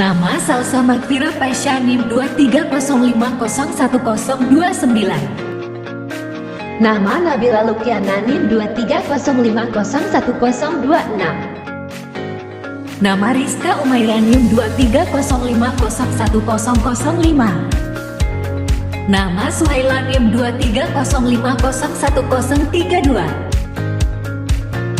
Nama Salsa Magvira Pasha NIM 2305011029. Nama Nabila Lukiana NIM 2305011026. Nama Rizka Umaira NIM 2305011005. Nama Suhaila NIM 2305011032.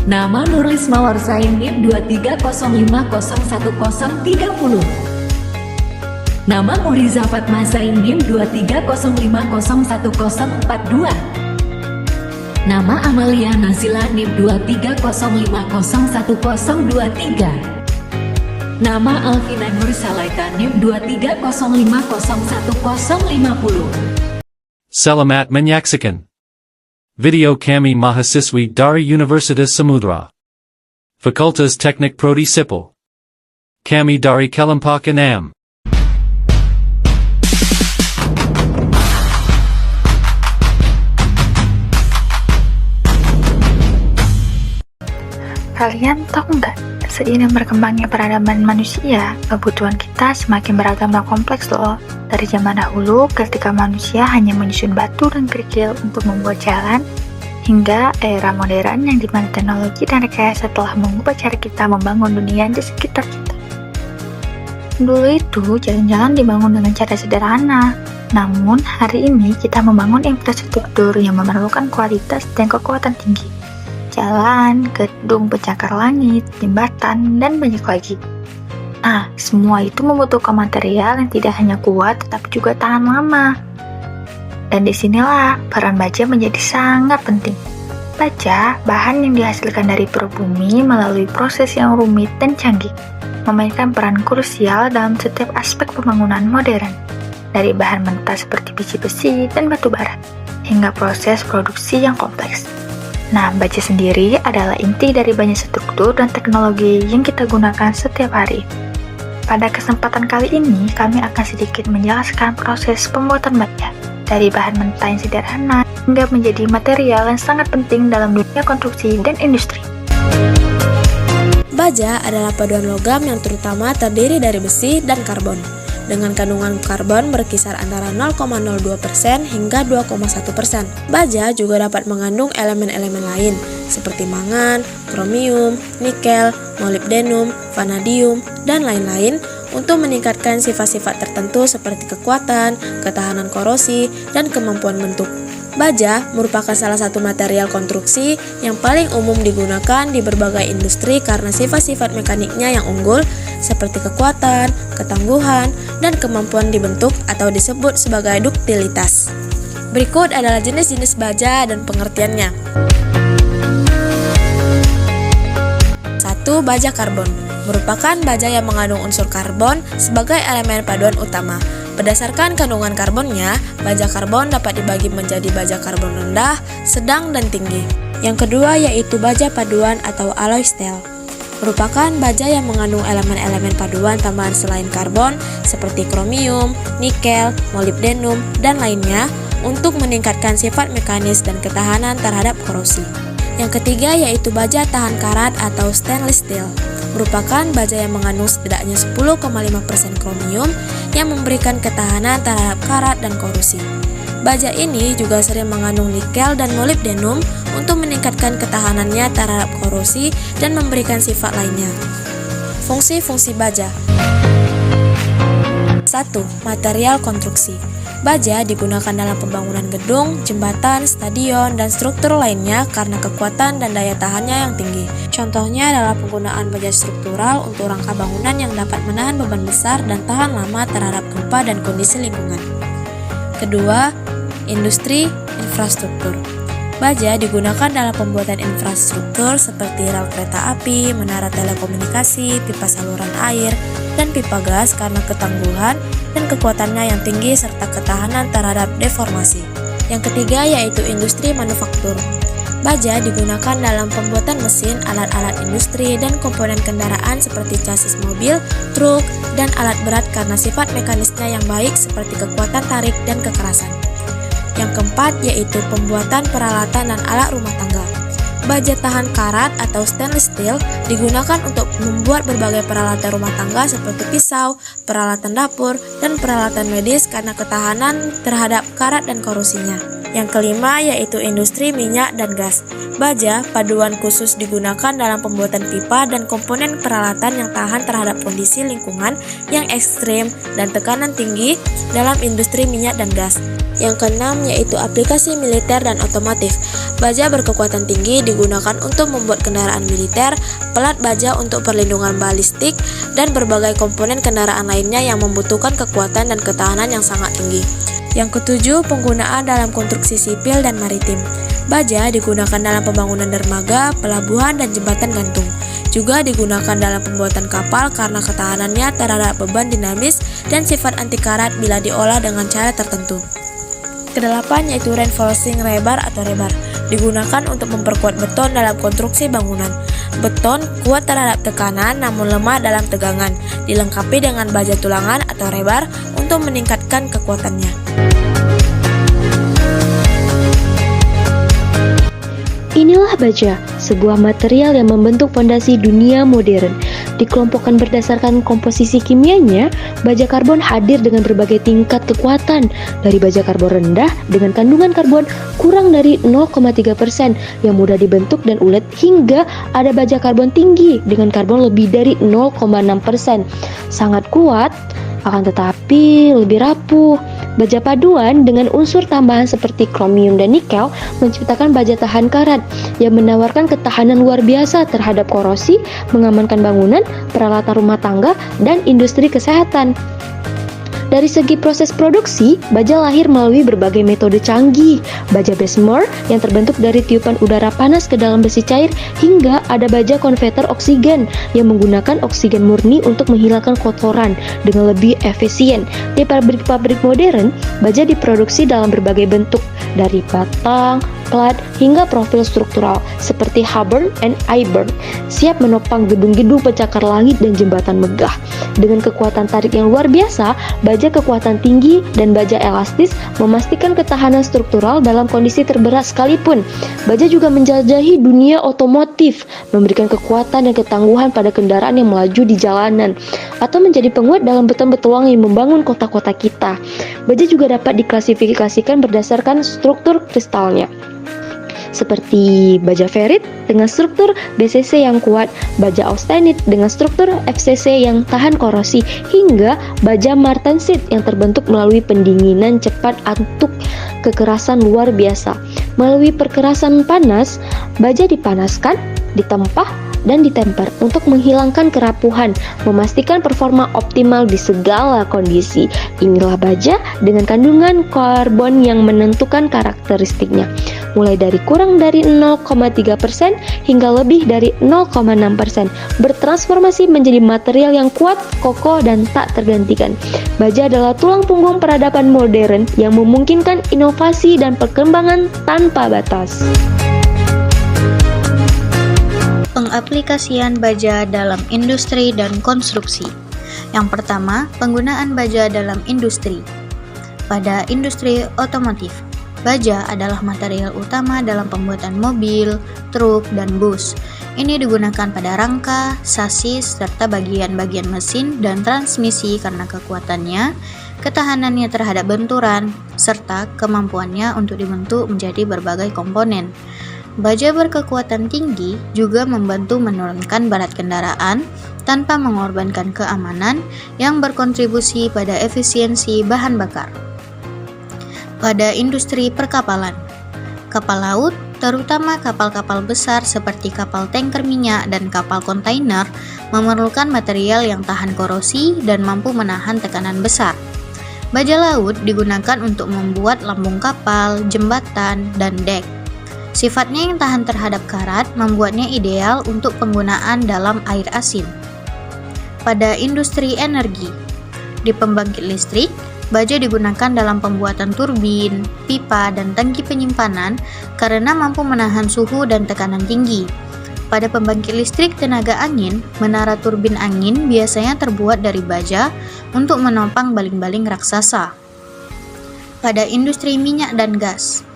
Nama Nurlisma Warsain NIM 2305011030. Nama Muriza Fatma Zain NIM 2305011042. Nama Amalia Nazila NIM 2305011023. Nama Alvina Nursalaita NIM 2305011050. Selamat menyaksikan video kami mahasiswi dari Universitas Samudra Fakultas Teknik Prodi Sipil. Kami dari Kelompok 6. Kalian tahu nggak, seiring berkembangnya peradaban manusia, kebutuhan kita semakin beragam dan kompleks loh. Dari zaman dahulu, ketika manusia hanya menyusun batu dan kerikil untuk membuat jalan, hingga era modern yang dimana teknologi dan rekayasa telah mengubah cara kita membangun dunia di sekitar kita. Dulu itu, jalan-jalan dibangun dengan cara sederhana. Namun, hari ini kita membangun infrastruktur yang memerlukan kualitas dan kekuatan tinggi. Jalan, gedung pencakar langit, jembatan, dan banyak lagi. Nah, semua itu membutuhkan material yang tidak hanya kuat, tetapi juga tahan lama. Dan disinilah peran baja menjadi sangat penting. Baja, bahan yang dihasilkan dari perut bumi melalui proses yang rumit dan canggih, memainkan peran krusial dalam setiap aspek pembangunan modern. Dari bahan mentah seperti biji besi dan batu bara, hingga proses produksi yang kompleks. Nah, baja sendiri adalah inti dari banyak struktur dan teknologi yang kita gunakan setiap hari. Pada kesempatan kali ini, kami akan sedikit menjelaskan proses pembuatan baja, dari bahan mentah yang sederhana hingga menjadi material yang sangat penting dalam dunia konstruksi dan industri. Baja adalah paduan logam yang terutama terdiri dari besi dan karbon, dengan kandungan karbon berkisar antara 0,02% hingga 2,1%. Baja juga dapat mengandung elemen-elemen lain seperti mangan, kromium, nikel, molibdenum, vanadium, dan lain-lain untuk meningkatkan sifat-sifat tertentu seperti kekuatan, ketahanan korosi, dan kemampuan bentuk. Baja merupakan salah satu material konstruksi yang paling umum digunakan di berbagai industri karena sifat-sifat mekaniknya yang unggul seperti kekuatan, ketangguhan, dan kemampuan dibentuk atau disebut sebagai duktilitas. Berikut adalah jenis-jenis baja dan pengertiannya. 1. Baja karbon merupakan baja yang mengandung unsur karbon sebagai elemen paduan utama. Berdasarkan kandungan karbonnya, baja karbon dapat dibagi menjadi baja karbon rendah, sedang, dan tinggi. Yang kedua yaitu baja paduan atau alloy steel. Merupakan baja yang mengandung elemen-elemen paduan tambahan selain karbon seperti kromium, nikel, molibdenum, dan lainnya untuk meningkatkan sifat mekanis dan ketahanan terhadap korosi. Yang ketiga yaitu baja tahan karat atau stainless steel. Merupakan baja yang mengandung setidaknya 10,5% kromium yang memberikan ketahanan terhadap karat dan korosi. Baja ini juga sering mengandung nikel dan molibdenum untuk meningkatkan ketahanannya terhadap korosi dan memberikan sifat lainnya. Fungsi-fungsi baja. 1. Material konstruksi. Baja digunakan dalam pembangunan gedung, jembatan, stadion, dan struktur lainnya karena kekuatan dan daya tahannya yang tinggi. Contohnya adalah penggunaan baja struktural untuk rangka bangunan yang dapat menahan beban besar dan tahan lama terhadap gempa dan kondisi lingkungan. Kedua, industri infrastruktur. Baja digunakan dalam pembuatan infrastruktur seperti rel kereta api, menara telekomunikasi, pipa saluran air, dan pipa gas karena ketangguhan dan kekuatannya yang tinggi serta ketahanan terhadap deformasi. Yang ketiga yaitu industri manufaktur. Baja digunakan dalam pembuatan mesin, alat-alat industri, dan komponen kendaraan seperti chassis mobil, truk, dan alat berat karena sifat mekanisnya yang baik seperti kekuatan tarik dan kekerasan. Yang keempat yaitu pembuatan peralatan dan alat rumah tangga. Baja tahan karat atau stainless steel digunakan untuk membuat berbagai peralatan rumah tangga seperti pisau, peralatan dapur, dan peralatan medis karena ketahanan terhadap karat dan korosinya. Yang kelima yaitu industri minyak dan gas. Baja paduan khusus digunakan dalam pembuatan pipa dan komponen peralatan yang tahan terhadap kondisi lingkungan yang ekstrim dan tekanan tinggi dalam industri minyak dan gas. Yang keenam yaitu aplikasi militer dan otomotif. Baja berkekuatan tinggi digunakan untuk membuat kendaraan militer, pelat baja untuk perlindungan balistik, dan berbagai komponen kendaraan lainnya yang membutuhkan kekuatan dan ketahanan yang sangat tinggi. Yang ketujuh, penggunaan dalam konstruksi sipil dan maritim. Baja digunakan dalam pembangunan dermaga, pelabuhan, dan jembatan gantung. Juga digunakan dalam pembuatan kapal karena ketahanannya terhadap beban dinamis dan sifat anti karat bila diolah dengan cara tertentu. Kedelapan yaitu reinforcing rebar atau rebar. Digunakan untuk memperkuat beton dalam konstruksi bangunan. Beton kuat terhadap tekanan namun lemah dalam tegangan, dilengkapi dengan baja tulangan atau rebar untuk meningkatkan kekuatannya. Inilah baja, sebuah material yang membentuk fondasi dunia modern. Dikelompokkan berdasarkan komposisi kimianya, baja karbon hadir dengan berbagai tingkat kekuatan, dari baja karbon rendah dengan kandungan karbon kurang dari 0,3% yang mudah dibentuk dan ulet, hingga ada baja karbon tinggi dengan karbon lebih dari 0,6%. Sangat kuat, akan tetapi lebih rapuh. Baja paduan dengan unsur tambahan seperti kromium dan nikel menciptakan baja tahan karat yang menawarkan ketahanan luar biasa terhadap korosi, mengamankan bangunan, peralatan rumah tangga, dan industri kesehatan. Dari segi proses produksi, baja lahir melalui berbagai metode canggih. Baja Bessemer yang terbentuk dari tiupan udara panas ke dalam besi cair, hingga ada baja konverter oksigen yang menggunakan oksigen murni untuk menghilangkan kotoran dengan lebih efisien. Di pabrik-pabrik modern, baja diproduksi dalam berbagai bentuk, dari batang, plat, hingga profil struktural seperti Hubbard and Iburn, siap menopang gedung-gedung pencakar langit dan jembatan megah. Dengan kekuatan tarik yang luar biasa, baja kekuatan tinggi dan baja elastis memastikan ketahanan struktural dalam kondisi terberat sekalipun. Baja juga menjelajahi dunia otomotif, memberikan kekuatan dan ketangguhan pada kendaraan yang melaju di jalanan, atau menjadi penguat dalam beton-betuang yang membangun kota-kota kita. Baja juga dapat diklasifikasikan berdasarkan struktur kristalnya, seperti baja ferrit dengan struktur BCC yang kuat, baja austenit dengan struktur FCC yang tahan korosi, hingga baja martensit yang terbentuk melalui pendinginan cepat untuk kekerasan luar biasa. Melalui perkerasan panas, baja dipanaskan, ditempah, dan ditemper untuk menghilangkan kerapuhan, memastikan performa optimal di segala kondisi. Inilah baja dengan kandungan karbon yang menentukan karakteristiknya, mulai dari kurang dari 0,3% hingga lebih dari 0,6%, bertransformasi menjadi material yang kuat, kokoh, dan tak tergantikan. Baja adalah tulang punggung peradaban modern yang memungkinkan inovasi dan perkembangan tanpa batas. Pengaplikasian baja dalam industri dan konstruksi. Yang pertama, penggunaan baja dalam industri. Pada industri otomotif, baja adalah material utama dalam pembuatan mobil, truk, dan bus. Ini digunakan pada rangka, sasis, serta bagian-bagian mesin dan transmisi karena kekuatannya, ketahanannya terhadap benturan, serta kemampuannya untuk dibentuk menjadi berbagai komponen. Baja berkekuatan tinggi juga membantu menurunkan berat kendaraan tanpa mengorbankan keamanan yang berkontribusi pada efisiensi bahan bakar. Pada industri perkapalan, kapal laut, terutama kapal-kapal besar seperti kapal tanker minyak dan kapal kontainer, memerlukan material yang tahan korosi dan mampu menahan tekanan besar. Baja laut digunakan untuk membuat lambung kapal, jembatan, dan dek. Sifatnya yang tahan terhadap karat membuatnya ideal untuk penggunaan dalam air asin. Pada industri energi, di pembangkit listrik, baja digunakan dalam pembuatan turbin, pipa, dan tangki penyimpanan karena mampu menahan suhu dan tekanan tinggi. Pada pembangkit listrik tenaga angin, menara turbin angin biasanya terbuat dari baja untuk menopang baling-baling raksasa. Pada industri minyak dan gas,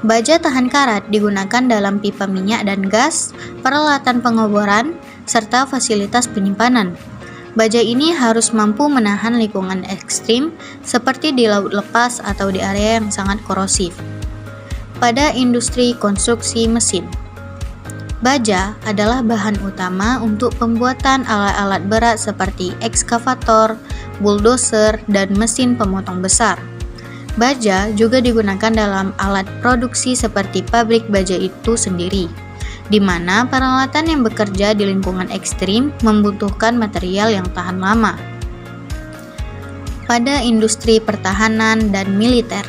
Baja tahan karat digunakan dalam pipa minyak dan gas, peralatan pengoboran, serta fasilitas penyimpanan. Baja ini harus mampu menahan lingkungan ekstrim seperti di laut lepas atau di area yang sangat korosif. Pada industri konstruksi mesin, baja adalah bahan utama untuk pembuatan alat-alat berat seperti ekskavator, bulldozer, dan mesin pemotong besar. Baja juga digunakan dalam alat produksi seperti pabrik baja itu sendiri, di mana peralatan yang bekerja di lingkungan ekstrim membutuhkan material yang tahan lama. Pada industri pertahanan dan militer,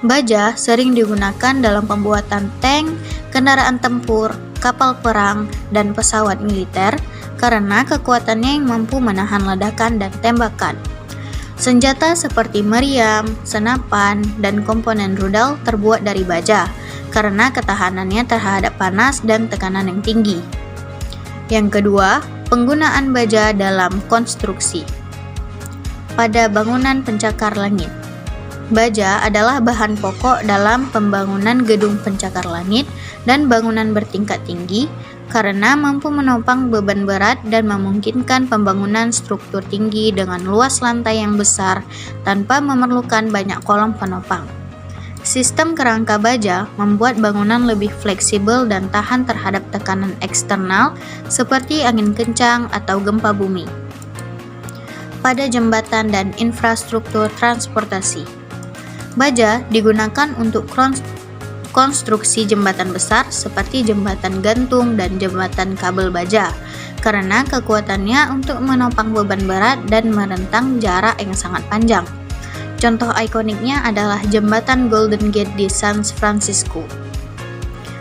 baja sering digunakan dalam pembuatan tank, kendaraan tempur, kapal perang, dan pesawat militer karena kekuatannya yang mampu menahan ledakan dan tembakan. Senjata seperti meriam, senapan, dan komponen rudal terbuat dari baja karena ketahanannya terhadap panas dan tekanan yang tinggi. Yang kedua, penggunaan baja dalam konstruksi. Pada bangunan pencakar langit, baja adalah bahan pokok dalam pembangunan gedung pencakar langit dan bangunan bertingkat tinggi karena mampu menopang beban berat dan memungkinkan pembangunan struktur tinggi dengan luas lantai yang besar tanpa memerlukan banyak kolom penopang. Sistem kerangka baja membuat bangunan lebih fleksibel dan tahan terhadap tekanan eksternal seperti angin kencang atau gempa bumi. Pada jembatan dan infrastruktur transportasi, baja digunakan untuk konstruksi jembatan besar seperti jembatan gantung dan jembatan kabel baja karena kekuatannya untuk menopang beban berat dan merentang jarak yang sangat panjang. Contoh ikoniknya adalah jembatan Golden Gate di San Francisco.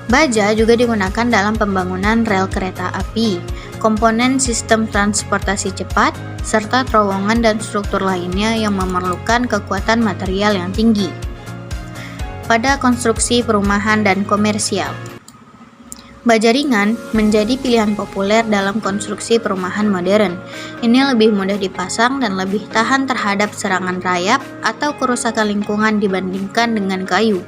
Baja juga digunakan dalam pembangunan rel kereta api, komponen sistem transportasi cepat, serta terowongan dan struktur lainnya yang memerlukan kekuatan material yang tinggi. Pada konstruksi perumahan dan komersial, baja ringan menjadi pilihan populer dalam konstruksi perumahan modern. Ini lebih mudah dipasang dan lebih tahan terhadap serangan rayap atau kerusakan lingkungan dibandingkan dengan kayu.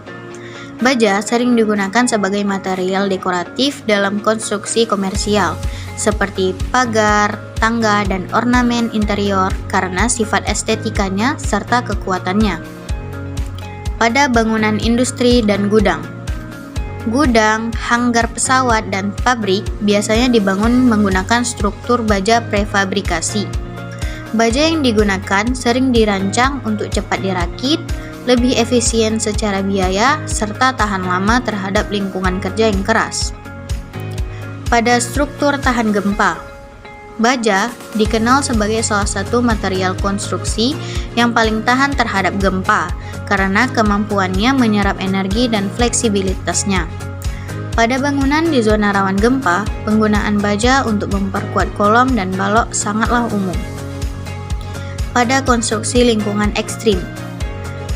Baja sering digunakan sebagai material dekoratif dalam konstruksi komersial, seperti pagar, tangga, dan ornamen interior karena sifat estetikanya serta kekuatannya. Pada bangunan industri dan gudang, hanggar pesawat, dan pabrik biasanya dibangun menggunakan struktur baja prefabrikasi. Baja yang digunakan sering dirancang untuk cepat dirakit, lebih efisien secara biaya, serta tahan lama terhadap lingkungan kerja yang keras. Pada struktur tahan gempa, baja dikenal sebagai salah satu material konstruksi yang paling tahan terhadap gempa karena kemampuannya menyerap energi dan fleksibilitasnya. Pada bangunan di zona rawan gempa, penggunaan baja untuk memperkuat kolom dan balok sangatlah umum. Pada konstruksi lingkungan ekstrim,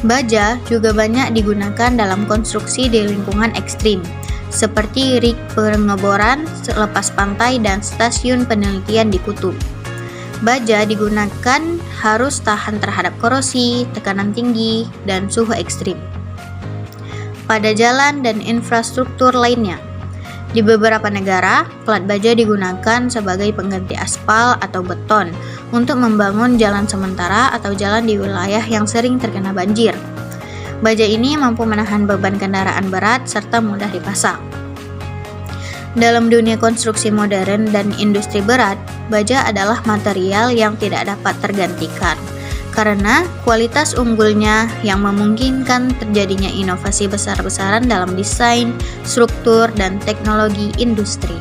baja juga banyak digunakan dalam konstruksi di lingkungan ekstrim, seperti rig pengeboran selepas pantai dan stasiun penelitian di kutub. Baja digunakan harus tahan terhadap korosi, tekanan tinggi, dan suhu ekstrim. Pada jalan dan infrastruktur lainnya, di beberapa negara, plat baja digunakan sebagai pengganti aspal atau beton untuk membangun jalan sementara atau jalan di wilayah yang sering terkena banjir. Baja ini mampu menahan beban kendaraan berat serta mudah dipasang. Dalam dunia konstruksi modern dan industri berat, baja adalah material yang tidak dapat tergantikan karena kualitas unggulnya yang memungkinkan terjadinya inovasi besar-besaran dalam desain, struktur, dan teknologi industri.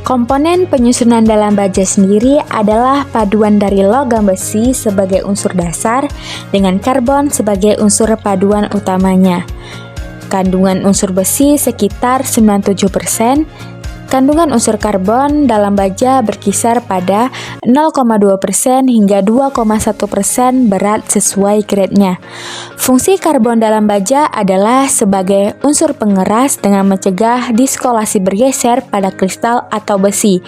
Komponen penyusunan dalam baja sendiri adalah paduan dari logam besi sebagai unsur dasar dengan karbon sebagai unsur paduan utamanya. Kandungan unsur besi sekitar 97%, Kandungan unsur karbon dalam baja berkisar pada 0,2% hingga 2,1% berat sesuai grade-nya. Fungsi karbon dalam baja adalah sebagai unsur pengeras dengan mencegah diskolasi bergeser pada kristal atau besi.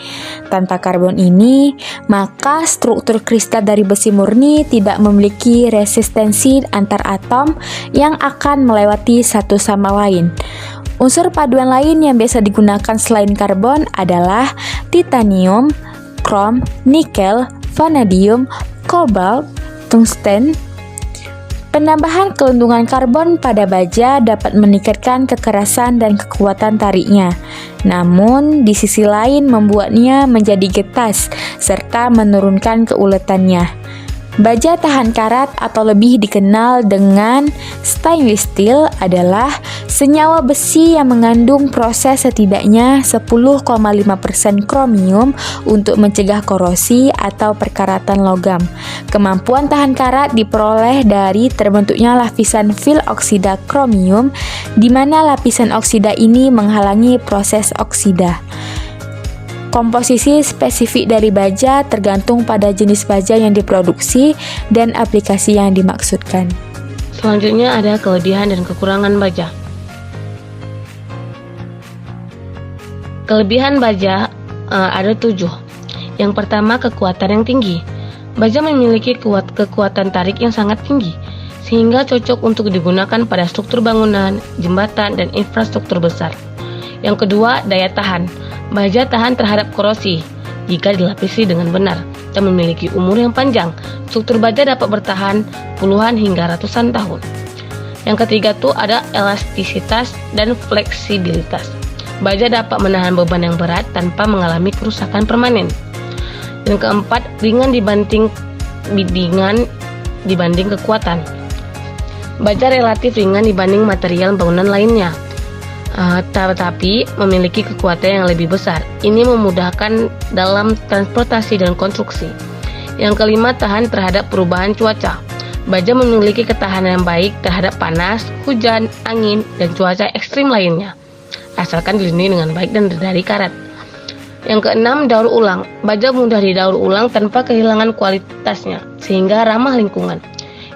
Tanpa karbon ini, maka struktur kristal dari besi murni tidak memiliki resistensi antar atom yang akan melewati satu sama lain. Unsur paduan lain yang biasa digunakan selain karbon adalah titanium, krom, nikel, vanadium, kobalt, tungsten. Penambahan kelendungan karbon pada baja dapat meningkatkan kekerasan dan kekuatan tariknya, namun di sisi lain membuatnya menjadi getas serta menurunkan keuletannya. Baja tahan karat atau lebih dikenal dengan stainless steel adalah senyawa besi yang mengandung proses setidaknya 10,5% kromium untuk mencegah korosi atau perkaratan logam. Kemampuan tahan karat diperoleh dari terbentuknya lapisan fil oksida kromium, di mana lapisan oksida ini menghalangi proses oksida. Komposisi spesifik dari baja tergantung pada jenis baja yang diproduksi dan aplikasi yang dimaksudkan. Selanjutnya ada kelebihan dan kekurangan baja. Kelebihan baja ada 7. Yang pertama, kekuatan yang tinggi. Baja memiliki kekuatan tarik yang sangat tinggi, sehingga cocok untuk digunakan pada struktur bangunan, jembatan, dan infrastruktur besar. Yang kedua, daya tahan. Baja tahan terhadap korosi jika dilapisi dengan benar dan memiliki umur yang panjang. Struktur baja dapat bertahan puluhan hingga ratusan tahun. Yang ketiga tuh ada elastisitas dan fleksibilitas. Baja dapat menahan beban yang berat tanpa mengalami kerusakan permanen. Yang keempat, ringan dibanding kekuatan. Baja relatif ringan dibanding material bangunan lainnya. Tetapi memiliki kekuatan yang lebih besar. Ini memudahkan dalam transportasi dan konstruksi. Yang kelima, tahan terhadap perubahan cuaca. Baja memiliki ketahanan yang baik terhadap panas, hujan, angin, dan cuaca ekstrim lainnya, asalkan dilindungi dengan baik dan dari karat. Yang keenam, daur ulang. Baja mudah didaur ulang tanpa kehilangan kualitasnya, sehingga ramah lingkungan.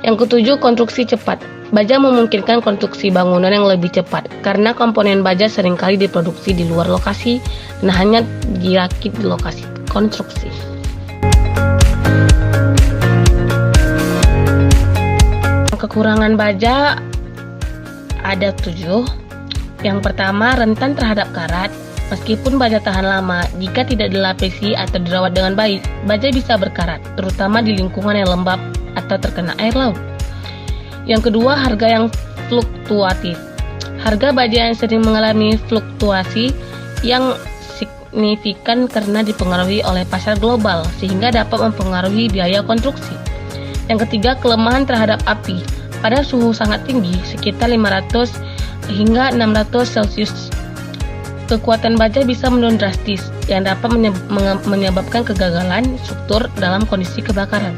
Yang ketujuh, konstruksi cepat. Baja memungkinkan konstruksi bangunan yang lebih cepat karena komponen baja seringkali diproduksi di luar lokasi dan hanya dirakit di lokasi konstruksi. Kekurangan baja ada 7. Yang pertama, rentan terhadap karat. Meskipun baja tahan lama, jika tidak dilapisi atau dirawat dengan baik, baja bisa berkarat, terutama di lingkungan yang lembab atau terkena air laut. Yang kedua, harga yang fluktuatif. Harga baja yang sering mengalami fluktuasi yang signifikan karena dipengaruhi oleh pasar global, sehingga dapat mempengaruhi biaya konstruksi. Yang ketiga, kelemahan terhadap api. Pada suhu sangat tinggi, sekitar 500 hingga 600 Celcius, kekuatan baja bisa menurun drastis, yang dapat menyebabkan kegagalan struktur dalam kondisi kebakaran.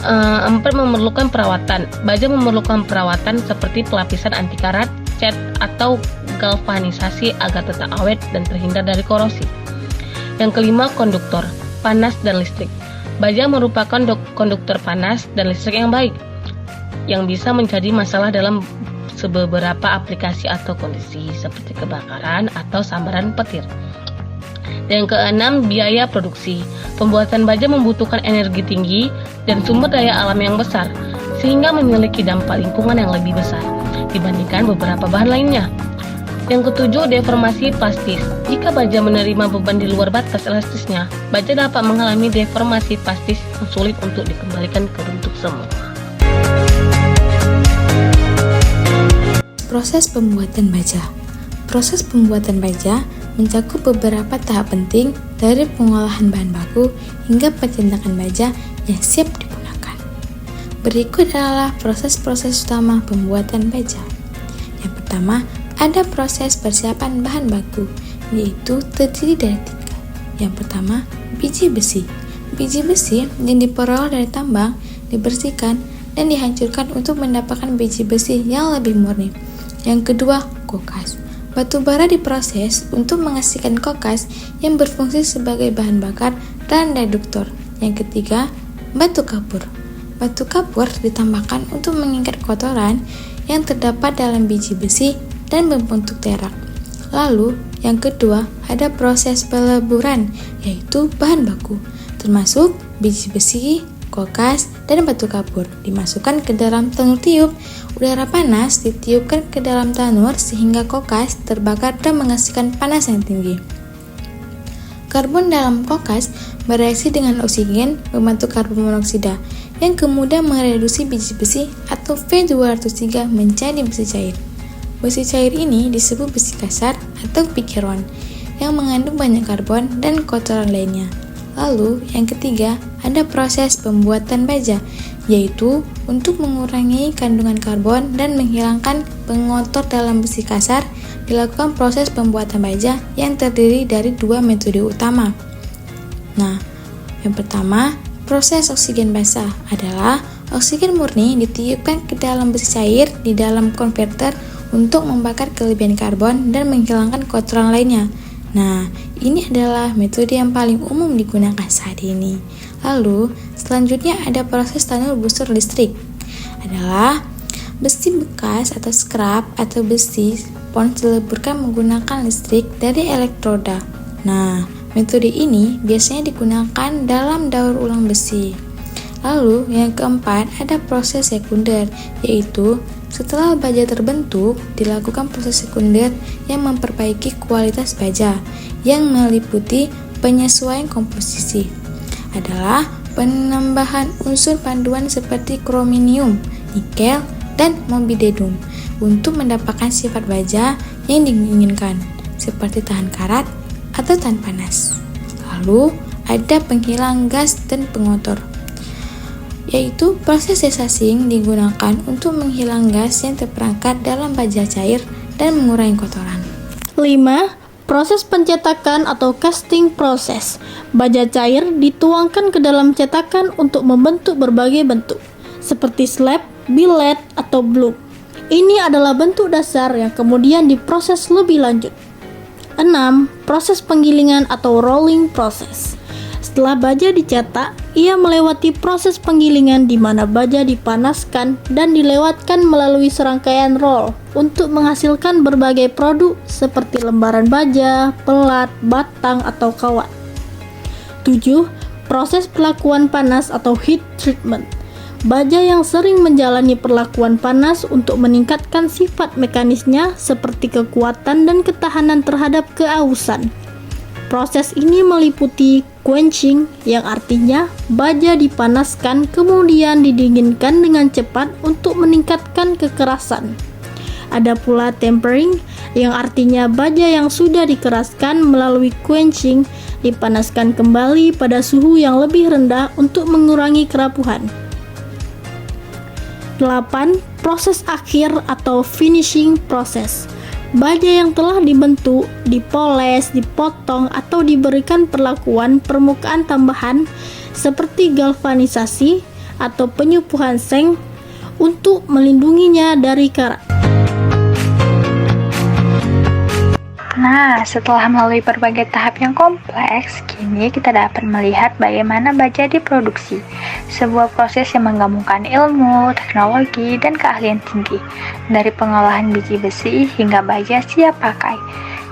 4. Memerlukan perawatan. Baja memerlukan perawatan seperti pelapisan anti karat, cat, atau galvanisasi agar tetap awet dan terhindar dari korosi. Yang kelima, konduktor, panas dan listrik. Baja merupakan konduktor panas dan listrik yang baik, yang bisa menjadi masalah dalam beberapa aplikasi atau kondisi seperti kebakaran atau sambaran petir. Yang keenam, biaya produksi. Pembuatan baja membutuhkan energi tinggi dan sumber daya alam yang besar, sehingga memiliki dampak lingkungan yang lebih besar dibandingkan beberapa bahan lainnya. Yang ketujuh, deformasi plastis. Jika baja menerima beban di luar batas elastisnya, baja dapat mengalami deformasi plastis yang sulit untuk dikembalikan ke bentuk semula. Proses pembuatan baja. Proses pembuatan baja mencakup beberapa tahap penting dari pengolahan bahan baku hingga pencetakan baja yang siap digunakan. Berikut adalah proses-proses utama pembuatan baja. Yang pertama, ada proses persiapan bahan baku, yaitu terdiri dari 3. Yang pertama, biji besi. Biji besi yang diperoleh dari tambang dibersihkan dan dihancurkan untuk mendapatkan biji besi yang lebih murni. Yang kedua, kokas. batu bara diproses untuk menghasilkan kokas yang berfungsi sebagai bahan bakar dan reduktor. Yang ketiga, batu kapur. Batu kapur ditambahkan untuk mengikat kotoran yang terdapat dalam biji besi dan membentuk terak. Lalu, yang kedua, ada proses peleburan, yaitu bahan baku, termasuk biji besi, kokas, dan batu kapur dimasukkan ke dalam tanur tiup. Udara panas ditiupkan ke dalam tanur sehingga kokas terbakar dan menghasilkan panas yang tinggi. Karbon dalam kokas bereaksi dengan oksigen membentuk karbon monoksida yang kemudian mereduksi biji besi atau V203 menjadi besi cair. Besi cair ini disebut besi kasar atau pikiron yang mengandung banyak karbon dan kotoran lainnya. Lalu, yang ketiga, ada proses pembuatan baja, yaitu untuk mengurangi kandungan karbon dan menghilangkan pengotor dalam besi kasar. Dilakukan proses pembuatan baja yang terdiri dari dua metode utama. Nah, yang pertama, proses oksigen basah adalah oksigen murni ditiupkan ke dalam besi cair di dalam konverter untuk membakar kelebihan karbon dan menghilangkan kotoran lainnya. Nah, ini adalah metode yang paling umum digunakan saat ini. Lalu, selanjutnya ada proses tanur busur listrik. Adalah besi bekas atau scrap atau besi spons dileburkan menggunakan listrik dari elektroda. Nah, metode ini biasanya digunakan dalam daur ulang besi. Lalu, yang keempat ada proses sekunder, yaitu setelah baja terbentuk, dilakukan proses sekunder yang memperbaiki kualitas baja, yang meliputi penyesuaian komposisi. Adalah penambahan unsur panduan seperti krominium, nikel, dan molybdenum untuk mendapatkan sifat baja yang diinginkan, seperti tahan karat atau tahan panas. Lalu, ada penghilang gas dan pengotor, yaitu proses desasing digunakan untuk menghilang gas yang terperangkap dalam baja cair dan mengurangi kotoran. 5. Proses pencetakan atau casting proses. Baja cair dituangkan ke dalam cetakan untuk membentuk berbagai bentuk, seperti slab, billet, atau bloom. Ini adalah bentuk dasar yang kemudian diproses lebih lanjut. 6. Proses penggilingan atau rolling process. Setelah baja dicetak, ia melewati proses penggilingan di mana baja dipanaskan dan dilewatkan melalui serangkaian roll untuk menghasilkan berbagai produk seperti lembaran baja, pelat, batang, atau kawat. 7. Proses perlakuan panas atau heat treatment. Baja yang sering menjalani perlakuan panas untuk meningkatkan sifat mekanisnya seperti kekuatan dan ketahanan terhadap keausan. Proses ini meliputi quenching, yang artinya baja dipanaskan kemudian didinginkan dengan cepat untuk meningkatkan kekerasan. Ada pula tempering, yang artinya baja yang sudah dikeraskan melalui quenching dipanaskan kembali pada suhu yang lebih rendah untuk mengurangi kerapuhan. 8. Proses akhir atau finishing process. Baja yang telah dibentuk, dipoles, dipotong, atau diberikan perlakuan permukaan tambahan seperti galvanisasi atau penyupuhan seng untuk melindunginya dari karat. Nah, setelah melalui berbagai tahap yang kompleks, kini kita dapat melihat bagaimana baja diproduksi. Sebuah proses yang menggabungkan ilmu, teknologi, dan keahlian tinggi, dari pengolahan biji besi hingga baja siap pakai.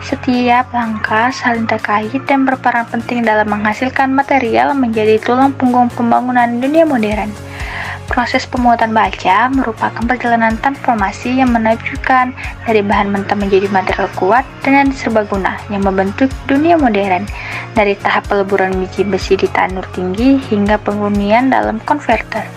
Setiap langkah saling terkait dan berperan penting dalam menghasilkan material menjadi tulang punggung pembangunan dunia modern. Proses pembuatan baja merupakan perjalanan transformasi yang menunjukkan dari bahan mentah menjadi material kuat dan serbaguna yang membentuk dunia modern, dari tahap peleburan biji besi di tanur tinggi hingga pemurnian dalam konverter.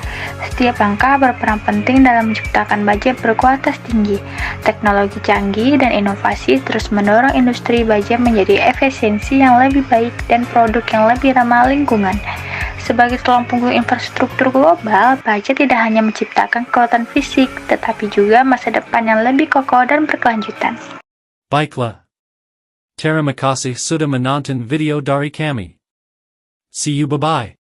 Setiap langkah berperan penting dalam menciptakan baja berkualitas tinggi. Teknologi canggih dan inovasi terus mendorong industri baja menjadi efisiensi yang lebih baik dan produk yang lebih ramah lingkungan. Sebagai tulang punggung infrastruktur global, baja tidak hanya menciptakan kekuatan fisik, tetapi juga masa depan yang lebih kokoh dan berkelanjutan. Baiklah. Terima kasih sudah menonton video dari kami. See you, bye-bye.